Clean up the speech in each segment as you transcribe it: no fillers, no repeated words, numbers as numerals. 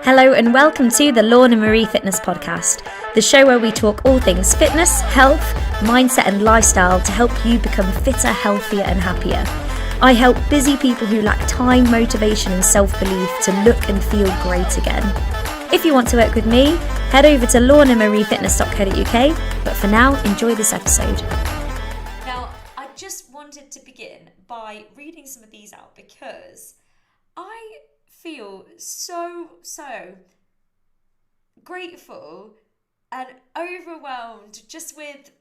Hello and welcome to the Lorna Marie Fitness Podcast, the show where we talk all things fitness, health, mindset and lifestyle to help you become fitter, healthier and happier. I help busy people who lack time, motivation and self-belief to look and feel great again. If you want to work with me, head over to lornamariefitness.co.uk, but for now, enjoy this episode. Now, I just wanted to begin by reading some of these out because I feel so grateful and overwhelmed just with,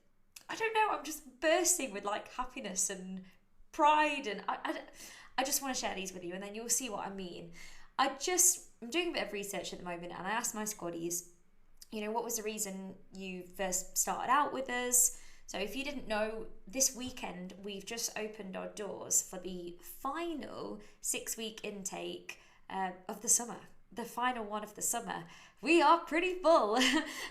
I don't know, I'm just bursting with like happiness and pride, and I just want to share these with you and then you'll see what I mean. I'm doing a bit of research at the moment and I asked my squaddies, what was the reason you first started out with us? So if you didn't know, this weekend we've just opened our doors for the final 6-week intake of the summer, the final one of the summer. We are pretty full.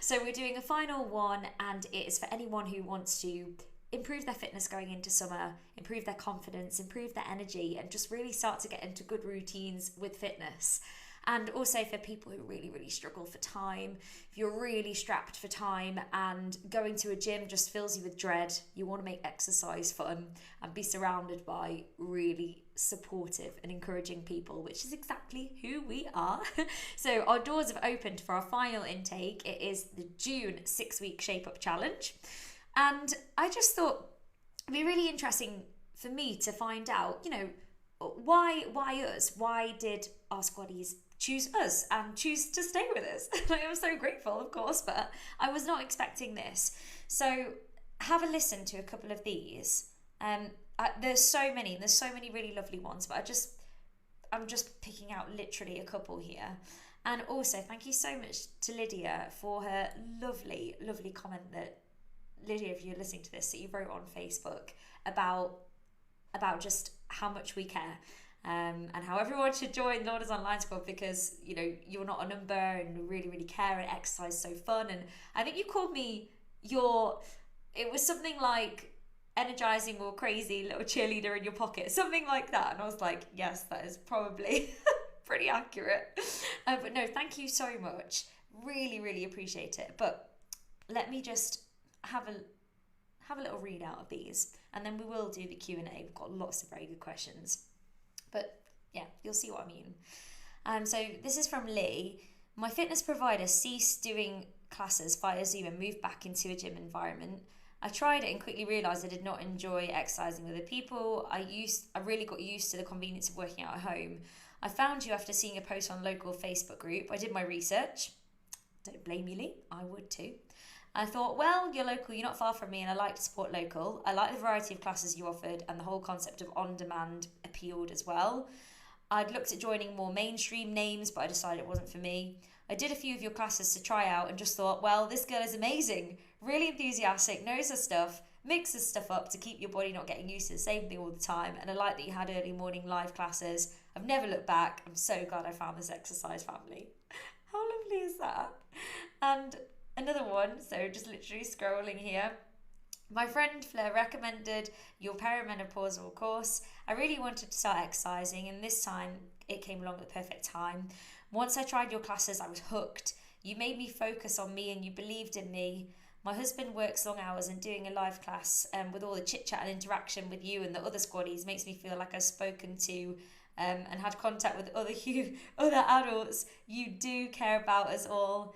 So we're doing a final one and it is for anyone who wants to improve their fitness going into summer, improve their confidence, improve their energy, and just really start to get into good routines with fitness. And also for people who really struggle for time. If you're really strapped for time and going to a gym just fills you with dread, you want to make exercise fun and be surrounded by really supportive and encouraging people, which is exactly who we are. So our doors have opened for our final intake. It is the June 6-week Shape Up Challenge. And I just thought it'd be really interesting for me to find out, why us? Why did our squaddies choose us and choose to stay with us? I'm so grateful, of course, but I was not expecting this. So have a listen to a couple of these. There's so many really lovely ones, but I'm just picking out literally a couple here. And also thank you so much to Lydia for her lovely comment that, Lydia, if you're listening to this, that you wrote on Facebook about just how much we care. And how everyone should join Lorna's Online Squad because, you're not a number and really care and exercise is so fun. And I think you called me it was something like energizing or crazy little cheerleader in your pocket, something like that. And I was like, yes, that is probably pretty accurate. But no, thank you so much. Really appreciate it. But let me just have a little read out of these and then we will do the Q&A. We've got lots of very good questions. But yeah, you'll see what I mean. So this is from Lee. My fitness provider ceased doing classes via Zoom and moved back into a gym environment. I tried it and quickly realised I did not enjoy exercising with other people. I really got used to the convenience of working out at home. I found you after seeing a post on a local Facebook group. I did my research. Don't blame you, Lee. I would too. I thought, well, you're local, you're not far from me, and I like to support local. I like the variety of classes you offered, and the whole concept of on-demand appealed as well. I'd looked at joining more mainstream names, but I decided it wasn't for me. I did a few of your classes to try out and just thought, well, this girl is amazing, really enthusiastic, knows her stuff, mixes stuff up to keep your body not getting used to the same thing all the time, and I like that you had early morning live classes. I've never looked back. I'm so glad I found this exercise family. How lovely is that? And another one, so just literally scrolling here. My friend Fleur recommended your perimenopausal course. I really wanted to start exercising and this time it came along at the perfect time. Once I tried your classes, I was hooked. You made me focus on me and you believed in me. My husband works long hours and doing a live class with all the chit chat and interaction with you and the other squaddies makes me feel like I've spoken to and had contact with other adults. You do care about us all.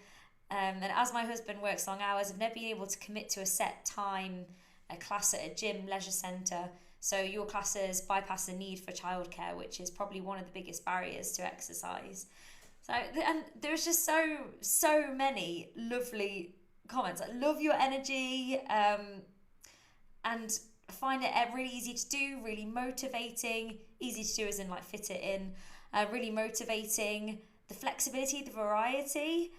And as my husband works long hours, I've never been able to commit to a set time, a class at a gym, leisure centre. So your classes bypass the need for childcare, which is probably one of the biggest barriers to exercise. So, and there's just so many lovely comments. I love your energy and I find it really easy to do, really motivating. Easy to do as in like fit it in. Really motivating. The flexibility, the variety.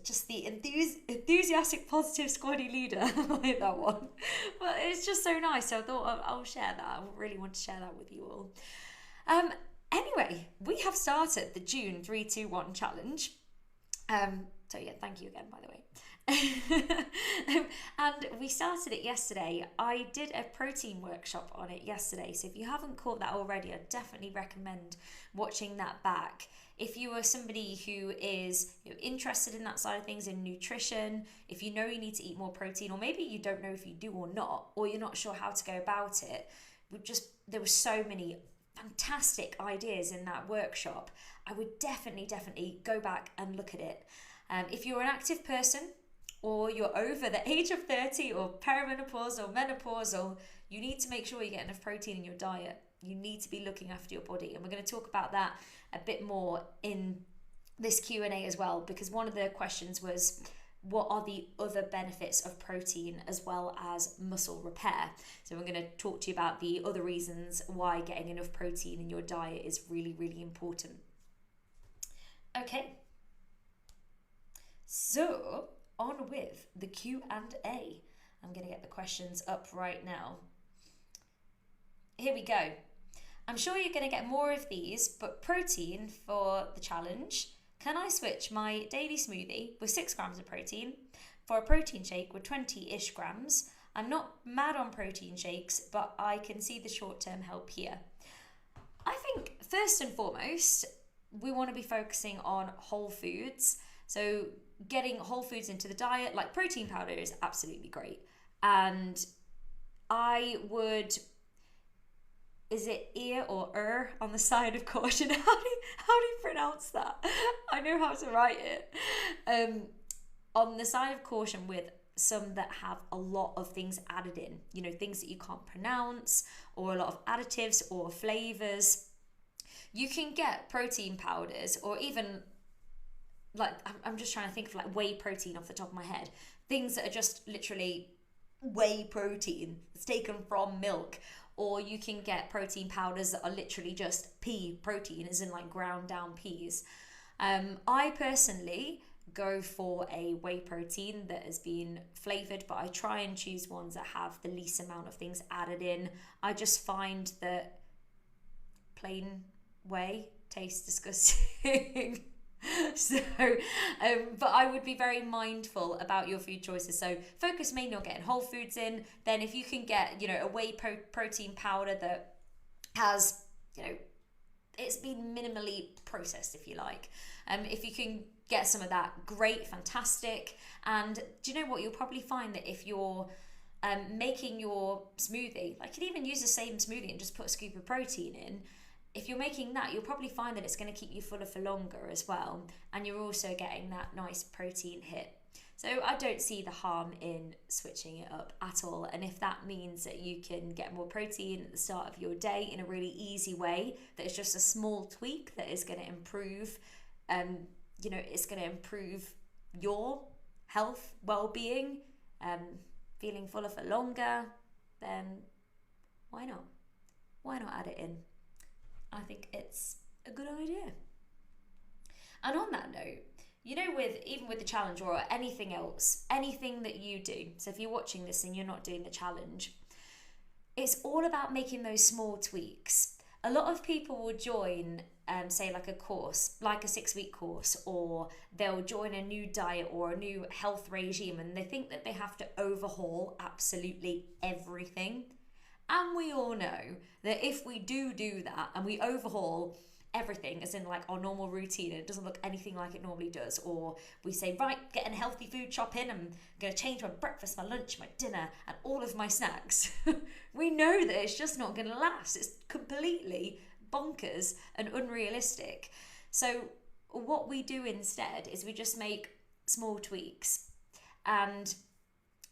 Just the enthusiastic, positive squaddy leader. I like that one. But it's just so nice. So I thought I'll share that. I really want to share that with you all. Anyway, we have started the June 3-2-1 challenge. So yeah, thank you again, by the way. And we started it yesterday. I did a protein workshop on it yesterday. So if you haven't caught that already, I definitely recommend watching that back. If you are somebody who is interested in that side of things, in nutrition, if you know you need to eat more protein, or maybe you don't know if you do or not, or you're not sure how to go about it, there were so many fantastic ideas in that workshop. I would definitely go back and look at it. If you're an active person, or you're over the age of 30 or perimenopausal, menopausal, you need to make sure you get enough protein in your diet. You need to be looking after your body. And we're going to talk about that a bit more in this Q&A as well, because one of the questions was, what are the other benefits of protein as well as muscle repair? So we're going to talk to you about the other reasons why getting enough protein in your diet is really, really important. Okay. So on with the Q&A. I'm going to get the questions up right now. Here we go. I'm sure you're going to get more of these, but protein for the challenge. Can I switch my daily smoothie with 6 grams of protein for a protein shake with 20-ish grams? I'm not mad on protein shakes, but I can see the short-term help here. I think first and foremost, we want to be focusing on whole foods. So getting whole foods into the diet, like protein powder, is absolutely great. And I would, is it ear or on the side of caution? How do you pronounce that? I know how to write it. On the side of caution with some that have a lot of things added in, things that you can't pronounce, or a lot of additives or flavors. You can get protein powders, or even like, I'm just trying to think of like whey protein off the top of my head. Things that are just literally whey protein. It's taken from milk. Or you can get protein powders that are literally just pea protein, as in like ground down peas. I personally go for a whey protein that has been flavoured, but I try and choose ones that have the least amount of things added in. I just find that plain whey tastes disgusting. So, but I would be very mindful about your food choices. So focus mainly on getting whole foods in. Then if you can get, a whey protein powder that has, it's been minimally processed, if you like. If you can get some of that, great, fantastic. And do you know what? You'll probably find that if you're making your smoothie, like you can even use the same smoothie and just put a scoop of protein in. If you're making that, you'll probably find that it's going to keep you fuller for longer as well. And you're also getting that nice protein hit. So I don't see the harm in switching it up at all. And if that means that you can get more protein at the start of your day in a really easy way, that is just a small tweak that is going to improve, it's going to improve your health, well-being, feeling fuller for longer, then why not? Why not add it in? I think it's a good idea. And on that note, even with the challenge or anything else, anything that you do, so if you're watching this and you're not doing the challenge, it's all about making those small tweaks. A lot of people will join, say like a course, like a 6-week course, or they'll join a new diet or a new health regime, and they think that they have to overhaul absolutely everything. And we all know that if we do that and we overhaul everything, as in like our normal routine, and it doesn't look anything like it normally does, or we say, right, getting a healthy food shop in, I'm going to change my breakfast, my lunch, my dinner, and all of my snacks. We know that it's just not going to last. It's completely bonkers and unrealistic. So what we do instead is we just make small tweaks. And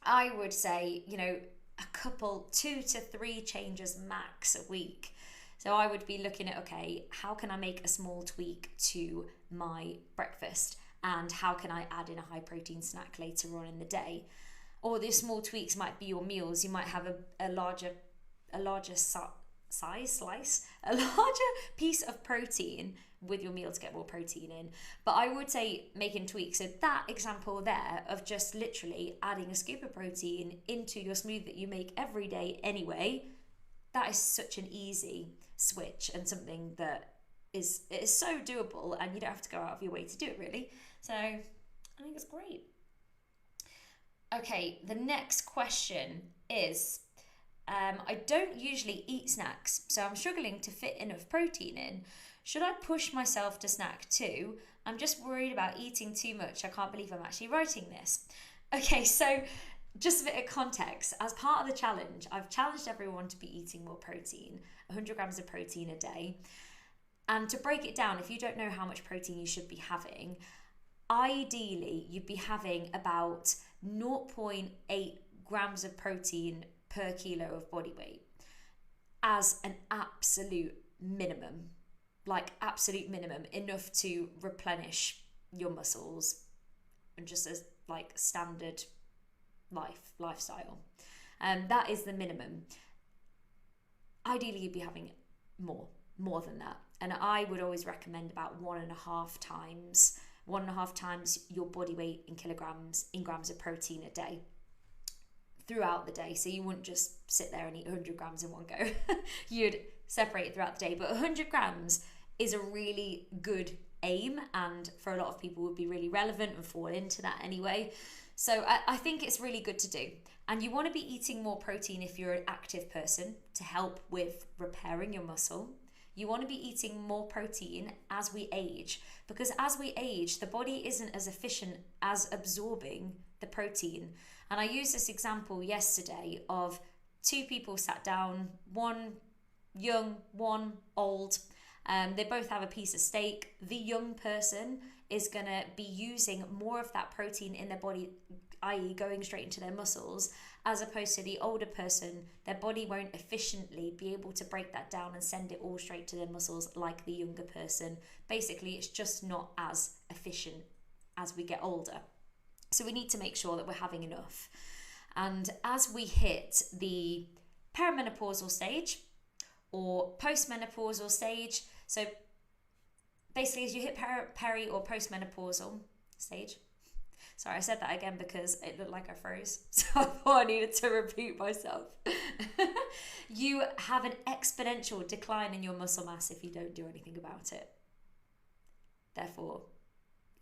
I would say, a couple, 2 to 3 changes max a week. So I would be looking at, okay, how can I make a small tweak to my breakfast? And how can I add in a high protein snack later on in the day? Or the small tweaks might be your meals. You might have a larger slice, a larger piece of protein with your meal to get more protein in. But I would say making tweaks. So that example there of just literally adding a scoop of protein into your smoothie that you make every day anyway, that is such an easy switch, and something that is so doable, and you don't have to go out of your way to do it, really. So I think it's great. Okay, the next question is, I don't usually eat snacks, so I'm struggling to fit enough protein in. Should I push myself to snack too? I'm just worried about eating too much. I can't believe I'm actually writing this. Okay, so just a bit of context. As part of the challenge, I've challenged everyone to be eating more protein, 100 grams of protein a day. And to break it down, if you don't know how much protein you should be having, ideally you'd be having about 0.8 grams of protein per kilo of body weight as an absolute minimum. Like absolute minimum, enough to replenish your muscles and just as like standard lifestyle. That is the minimum. Ideally you'd be having more than that, and I would always recommend about 1.5 times your body weight in grams of protein a day throughout the day. So you wouldn't just sit there and eat 100 grams in one go. You'd separate it throughout the day, but 100 grams is a really good aim, and for a lot of people would be really relevant and fall into that anyway. So I think it's really good to do. And you want to be eating more protein if you're an active person to help with repairing your muscle. You want to be eating more protein as we age, because as we age, the body isn't as efficient as absorbing the protein. And I used this example yesterday of 2 people sat down, one young, one old. They both have a piece of steak. The young person is going to be using more of that protein in their body, i.e. going straight into their muscles, as opposed to the older person. Their body won't efficiently be able to break that down and send it all straight to their muscles like the younger person. Basically, it's just not as efficient as we get older. So we need to make sure that we're having enough. And as we hit the perimenopausal stage or postmenopausal stage, so basically as you hit peri or postmenopausal stage, sorry, I said that again because it looked like I froze, so I thought I needed to repeat myself. You have an exponential decline in your muscle mass if you don't do anything about it. Therefore,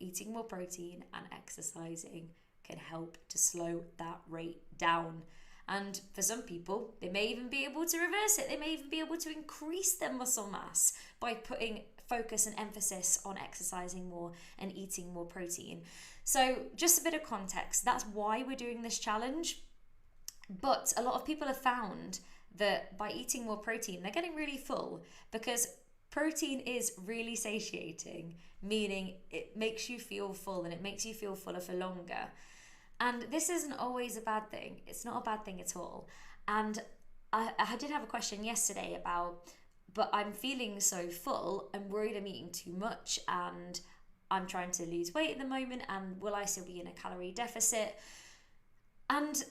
eating more protein and exercising can help to slow that rate down. And for some people, they may even be able to reverse it. They may even be able to increase their muscle mass by putting focus and emphasis on exercising more and eating more protein. So just a bit of context, that's why we're doing this challenge. But a lot of people have found that by eating more protein, they're getting really full, because protein is really satiating, meaning it makes you feel full and it makes you feel fuller for longer. And this isn't always a bad thing. It's not a bad thing at all. And I did have a question yesterday about, but I'm feeling so full, I'm worried I'm eating too much, and I'm trying to lose weight at the moment, and will I still be in a calorie deficit? And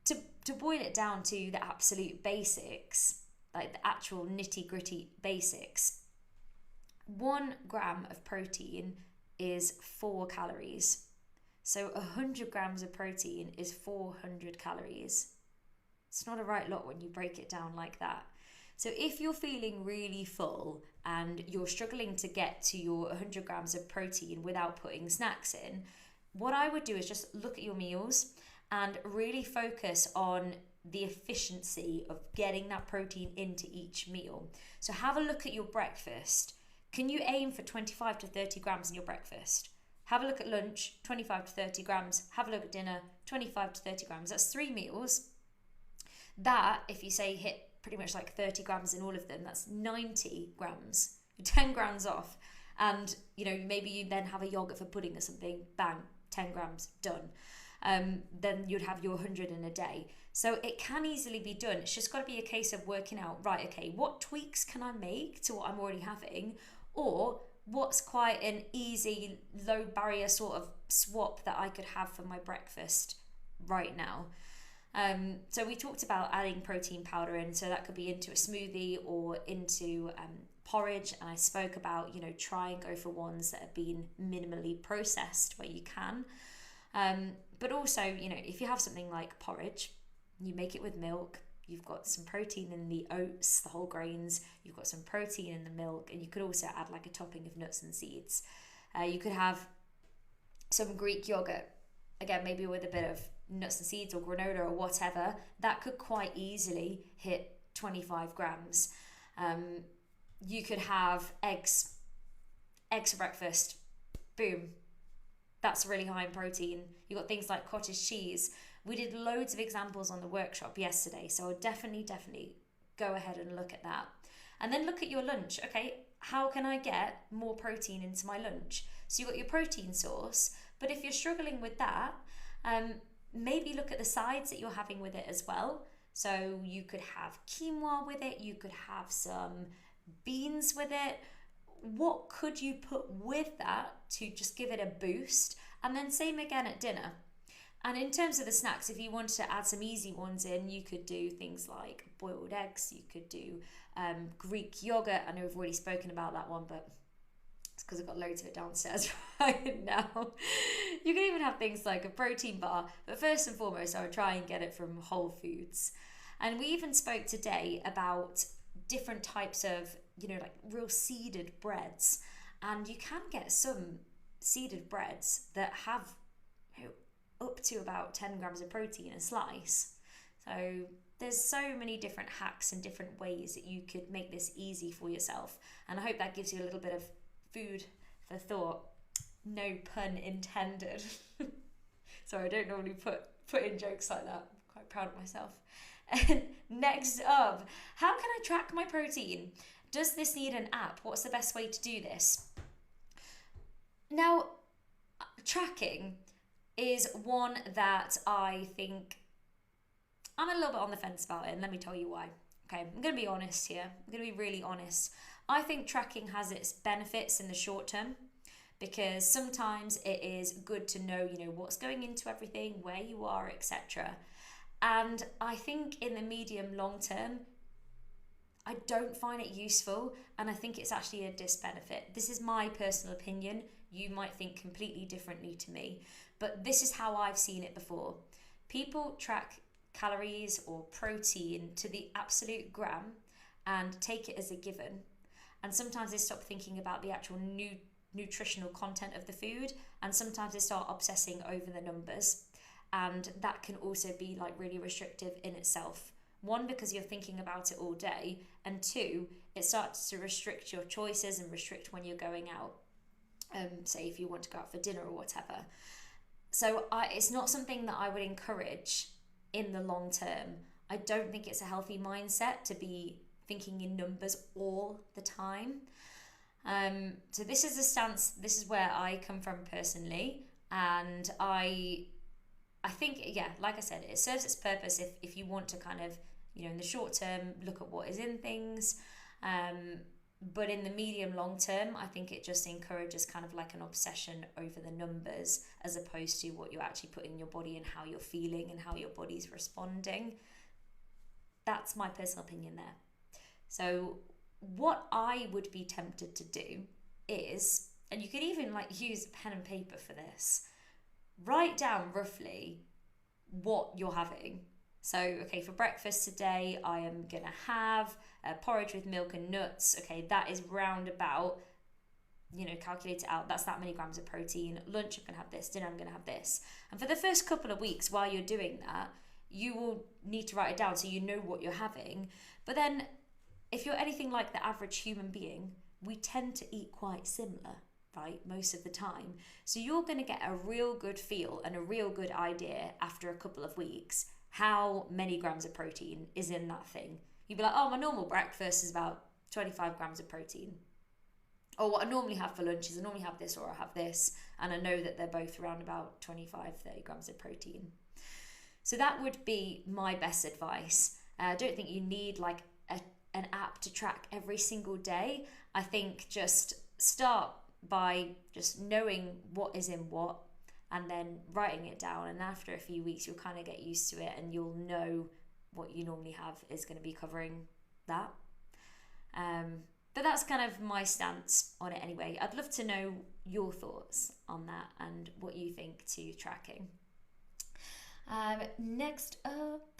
to boil it down to the absolute basics, like the actual nitty-gritty basics, 1 gram of protein is 4 calories. So 100 grams of protein is 400 calories. It's not a right lot when you break it down like that. So if you're feeling really full and you're struggling to get to your 100 grams of protein without putting snacks in, what I would do is just look at your meals and really focus on the efficiency of getting that protein into each meal. So have a look at your breakfast. Can you aim for 25 to 30 grams in your breakfast? Have a look at lunch, 25 to 30 grams. Have a look at dinner, 25 to 30 grams. That's 3 meals. That, if you say hit pretty much like 30 grams in all of them, that's 90 grams. You're 10 grams off. And, maybe you then have a yogurt for pudding or something. Bang, 10 grams, done. Then you'd have your 100 in a day. So it can easily be done. It's just got to be a case of working out, right, okay, what tweaks can I make to what I'm already having? Or what's quite an easy, low barrier sort of swap that I could have for my breakfast right now. So we talked about adding protein powder in, so that could be into a smoothie or into porridge. And I spoke about, try and go for ones that have been minimally processed where you can. But also, if you have something like porridge, you make it with milk, you've got some protein in the oats, the whole grains, you've got some protein in the milk, and you could also add like a topping of nuts and seeds. You could have some Greek yogurt, again, maybe with a bit of nuts and seeds or granola or whatever. That could quite easily hit 25 grams. you could have eggs for breakfast. Boom. That's really high in protein. You've got things like cottage cheese. We did loads of examples on the workshop yesterday, so I'll definitely go ahead and look at that. And then look at your lunch. Okay, how can I get more protein into my lunch? So you've got your protein source, but if you're struggling with that, maybe look at the sides that you're having with it as well. So you could have quinoa with it, you could have some beans with it. What could you put with that to just give it a boost? And then same again at dinner. And in terms of the snacks, if you wanted to add some easy ones in, you could do things like boiled eggs, you could do Greek yogurt. I know we've already spoken about that one, but it's because I've got loads of it downstairs right now. You can even have things like a protein bar, but first and foremost, I would try and get it from Whole Foods. And we even spoke today about different types of, like real seeded breads. And you can get some seeded breads that have up to about 10 grams of protein a slice. So there's so many different hacks and different ways that you could make this easy for yourself. And I hope that gives you a little bit of food for thought. No pun intended. Sorry, I don't normally put in jokes like that. I'm quite proud of myself. Next up, how can I track my protein? Does this need an app? What's the best way to do this? Now, tracking is one that I think I'm a little bit on the fence about it, and let me tell you why. Okay, I'm going to be honest here. I'm going to be really honest. I think tracking has its benefits in the short term, because sometimes it is good to know, what's going into everything, where you are, etc. And I think in the medium long term, I don't find it useful, and I think it's actually a disbenefit. This is my personal opinion. You might think completely differently to me, but this is how I've seen it before. People track calories or protein to the absolute gram and take it as a given. And sometimes they stop thinking about the actual nutritional content of the food, and sometimes they start obsessing over the numbers. And that can also be like really restrictive in itself. One, because you're thinking about it all day, and two, it starts to restrict your choices and restrict when you're going out. Say if you want to go out for dinner or whatever. So it's not something that I would encourage in the long term. I don't think it's a healthy mindset to be thinking in numbers all the time. So this is a stance, this is where I come from personally, and I think, like I said, it serves its purpose if you want to kind of, in the short term, look at what is in things. But in the medium long term, I think it just encourages kind of like an obsession over the numbers, as opposed to what you're actually putting in your body and how you're feeling and how your body's responding. That's my personal opinion there. So what I would be tempted to do is, and you could even like use pen and paper for this, write down roughly what you're having. So, okay, for breakfast today, I am going to have porridge with milk and nuts. Okay, that is round about, calculate it out. That's that many grams of protein. Lunch, I'm going to have this. Dinner, I'm going to have this. And for the first couple of weeks while you're doing that, you will need to write it down so you know what you're having. But then, if you're anything like the average human being, we tend to eat quite similar, right, most of the time. So you're going to get a real good feel and a real good idea after a couple of weeks how many grams of protein is in that thing. You'd be like, oh, my normal breakfast is about 25 grams of protein. Or what I normally have for lunch is I normally have this or I have this, and I know that they're both around about 25, 30 grams of protein. So that would be my best advice. I don't think you need like an app to track every single day. I think just start by just knowing what is in what, and then writing it down, and after a few weeks you'll kind of get used to it and you'll know what you normally have is going to be covering that. But that's kind of my stance on it anyway. I'd love to know your thoughts on that and what you think to tracking. Next up,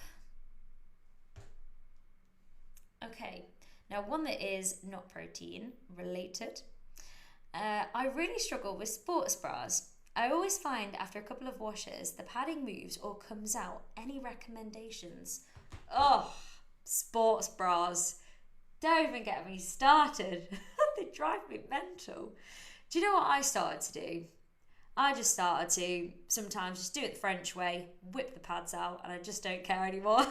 okay, now one that is not protein related. I really struggle with sports bras. I always find after a couple of washes, the padding moves or comes out. Any recommendations? Oh, sports bras. Don't even get me started. They drive me mental. Do you know what I started to do? I just started to sometimes just do it the French way, whip the pads out, and I just don't care anymore.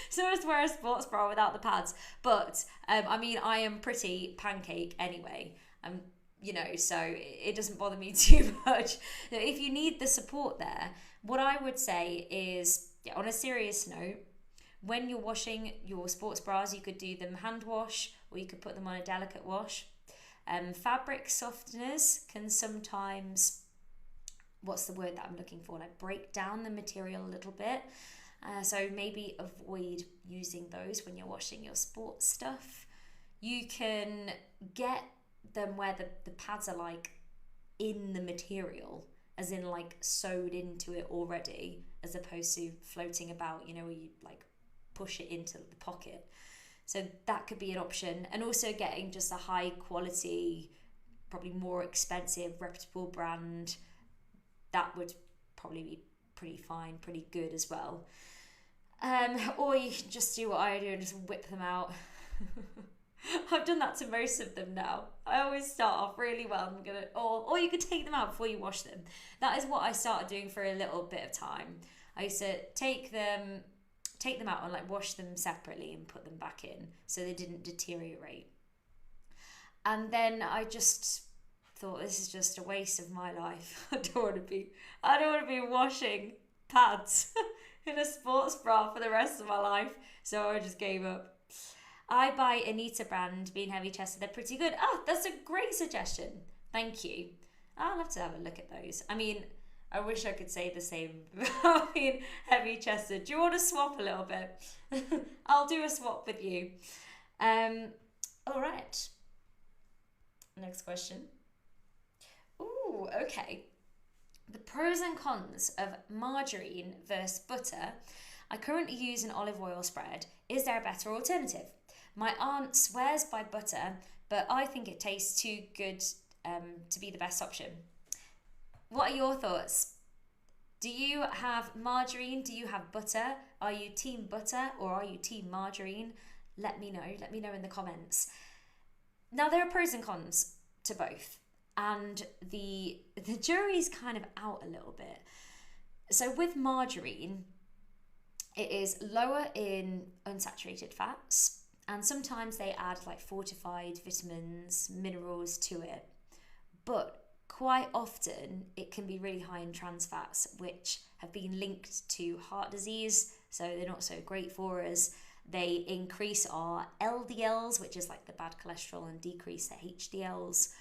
So I just wear a sports bra without the pads. But I mean, I am pretty pancake anyway. So it doesn't bother me too much. If you need the support there, what I would say is, on a serious note, when you're washing your sports bras, you could do them hand wash, or you could put them on a delicate wash. Fabric softeners can sometimes, what's the word that I'm looking for, like break down the material a little bit. So maybe avoid using those when you're washing your sports stuff. You can get them where the pads are like in the material, as in like sewed into it already, as opposed to floating about, where you like push it into the pocket. So that could be an option. And also getting just a high quality, probably more expensive, reputable brand, that would probably be pretty fine, pretty good as well. Or you can just do what I do and just whip them out. I've done that to most of them now. I always start off really well. Or you could take them out before you wash them. That is what I started doing for a little bit of time. I used to take them out and like wash them separately and put them back in so they didn't deteriorate. And then I just thought, this is just a waste of my life. I don't want to be washing pads in a sports bra for the rest of my life. So I just gave up. I buy Anita brand, being heavy chested. They're pretty good. Oh, that's a great suggestion. Thank you. I'll have to have a look at those. I mean, I wish I could say the same about being heavy chested. Do you want to swap a little bit? I'll do a swap with you. All right. Next question. Ooh, okay. The pros and cons of margarine versus butter. I currently use an olive oil spread. Is there a better alternative? My aunt swears by butter, but I think it tastes too good to be the best option. What are your thoughts? Do you have margarine? Do you have butter? Are you team butter or are you team margarine? Let me know. Let me know in the comments. Now, there are pros and cons to both, and the jury's kind of out a little bit. So with margarine, it is lower in unsaturated fats, and sometimes they add like fortified vitamins, minerals to it. But quite often it can be really high in trans fats, which have been linked to heart disease, so they're not so great for us. They increase our LDLs, which is like the bad cholesterol, and decrease the HDLs.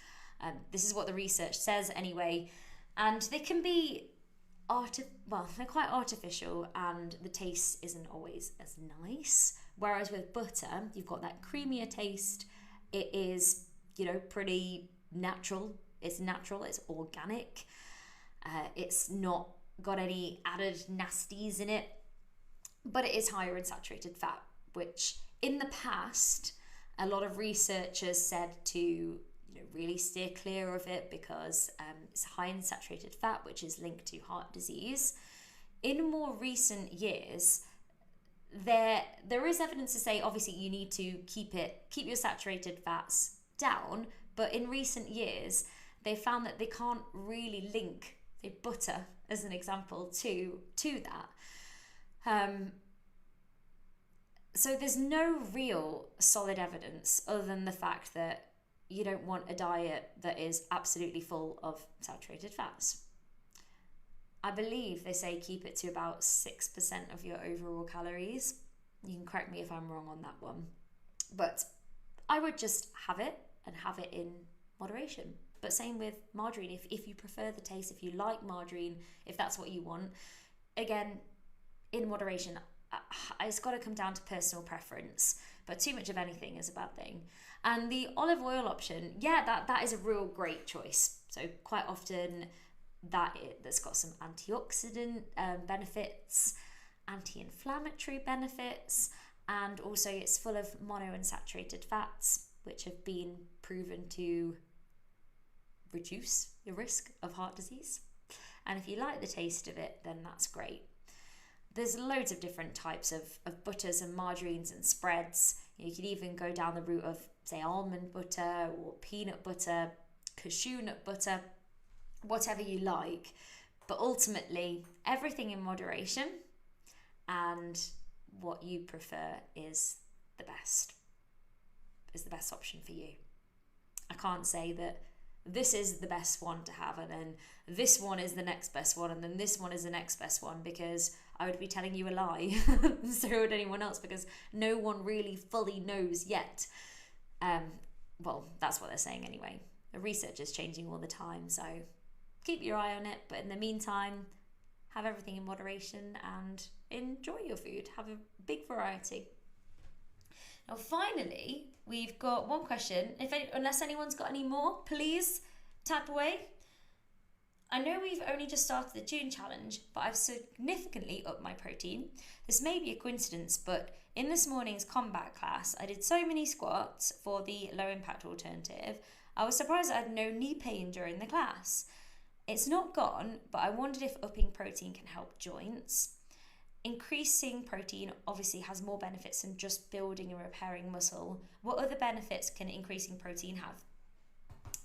This is what the research says anyway. And they can be they're quite artificial, and the taste isn't always as nice. Whereas with butter, you've got that creamier taste. It is, pretty natural. It's natural, it's organic. It's not got any added nasties in it, but it is higher in saturated fat, which in the past, a lot of researchers said to really steer clear of it because it's high in saturated fat, which is linked to heart disease. In more recent years, there is evidence to say obviously you need to keep your saturated fats down, but in recent years they found that they can't really link, say, butter as an example to that. So there's no real solid evidence other than the fact that you don't want a diet that is absolutely full of saturated fats. I believe they say keep it to about 6% of your overall calories. You can correct me if I'm wrong on that one. But I would just have it in moderation. But same with margarine. If you prefer the taste, if you like margarine, if that's what you want, again, in moderation. It's got to come down to personal preference, but too much of anything is a bad thing. And the olive oil option, that is a real great choice. So quite often that's got some antioxidant benefits, anti-inflammatory benefits, and also it's full of monounsaturated fats, which have been proven to reduce your risk of heart disease. And if you like the taste of it, then that's great. there's loads of different types of butters and margarines and spreads. You could even go down the route of, say, almond butter or peanut butter, cashew nut butter, whatever you like. But ultimately, everything in moderation, and what you prefer is the best option for you. I can't say that this is the best one to have, and then this one is the next best one, and then this one is the next best one, because I would be telling you a lie. So would anyone else, because no one really fully knows yet. Well, that's what they're saying anyway. The research is changing all the time, so keep your eye on it. But in the meantime, have everything in moderation and enjoy your food. Have a big variety. Now, finally, we've got one question. Unless anyone's got any more, please tap away. I know we've only just started the June challenge, but I've significantly upped my protein. This may be a coincidence, but in this morning's combat class, I did so many squats for the low impact alternative. I was surprised I had no knee pain during the class. It's not gone, but I wondered if upping protein can help joints. Increasing protein obviously has more benefits than just building and repairing muscle. What other benefits can increasing protein have?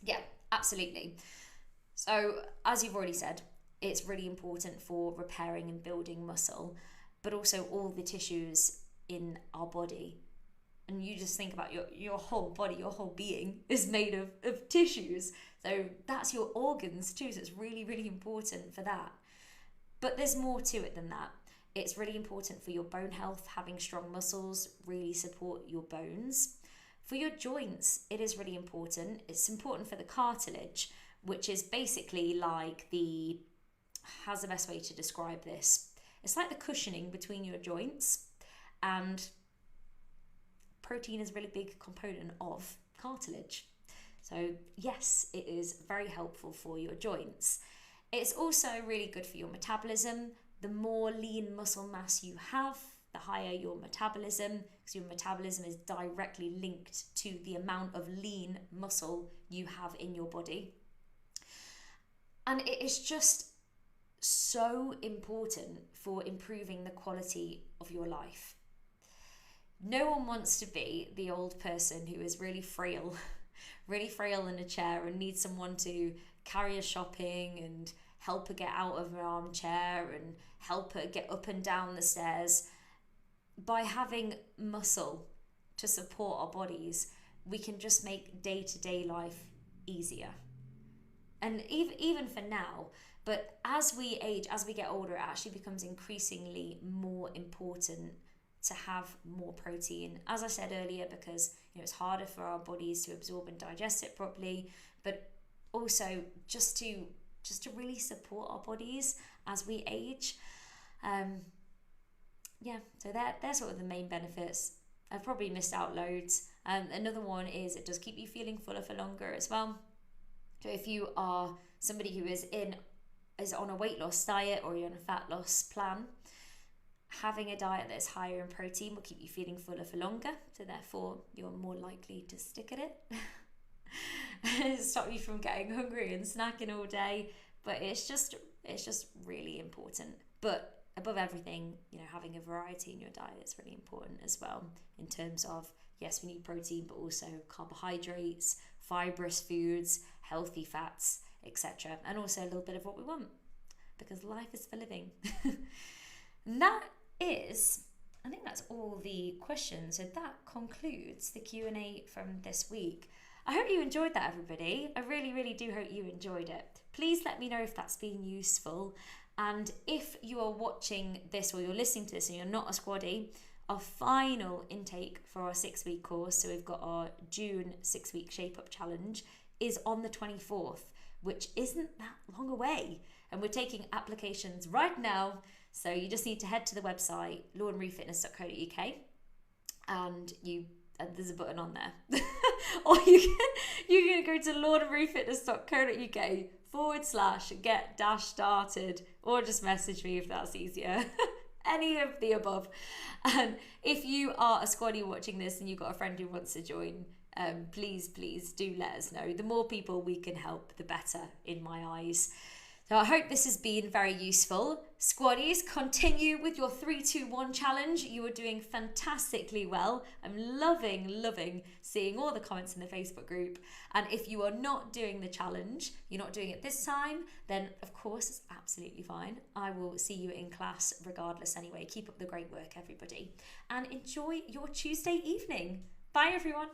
Yeah, absolutely. So, as you've already said, it's really important for repairing and building muscle, but also all the tissues in our body. And you just think about your whole body, your whole being is made of tissues. So that's your organs too. So it's really, really important for that. But there's more to it than that. It's really important for your bone health. Having strong muscles really support your bones. For your joints, it is really important. It's important for the cartilage, which is basically like how's the best way to describe this? It's like the cushioning between your joints, and protein is a really big component of cartilage. So yes, it is very helpful for your joints. It's also really good for your metabolism. The more lean muscle mass you have, the higher your metabolism, because your metabolism is directly linked to the amount of lean muscle you have in your body. And it is just so important for improving the quality of your life. No one wants to be the old person who is really frail in a chair and needs someone to carry her shopping and help her get out of her armchair and help her get up and down the stairs. By having muscle to support our bodies, we can just make day-to-day life easier. And even for now, but as we age, as we get older, it actually becomes increasingly more important to have more protein. As I said earlier, because it's harder for our bodies to absorb and digest it properly, but also just to really support our bodies as we age. So they're sort of the main benefits. I've probably missed out loads. Another one is it does keep you feeling fuller for longer as well. So if you are somebody who is on a weight loss diet or you're on a fat loss plan, having a diet that's higher in protein will keep you feeling fuller for longer. So therefore, you're more likely to stick at it. Stop you from getting hungry and snacking all day. But it's just really important. But above everything, having a variety in your diet is really important as well, in terms of, yes, we need protein, but also carbohydrates, fibrous foods, healthy fats, etc. And also a little bit of what we want, because life is for living. And I think that's all the questions. So that concludes the Q&A from this week. I hope you enjoyed that, everybody. I really, really do hope you enjoyed it. Please let me know if that's been useful. And if you are watching this or you're listening to this and you're not a squaddy, our final intake for our 6-week course, so we've got our June 6-week Shape Up Challenge, is on the 24th, which isn't that long away. And we're taking applications right now. So you just need to head to the website, lawandmariefitness.co.uk, and there's a button on there. Or you can go to lawandmariefitness.co.uk/get-started, or just message me if that's easier. Any of the above. And if you are a squaddy watching this and you've got a friend who wants to join, please do let us know. The more people we can help, the better in my eyes. So I hope this has been very useful. Squaddies, continue with your 3-2-1 challenge. You are doing fantastically well. I'm loving seeing all the comments in the Facebook group. And if you are not doing the challenge, you're not doing it this time, then of course it's absolutely fine. I will see you in class regardless anyway. Keep up the great work, everybody. And enjoy your Tuesday evening. Bye, everyone.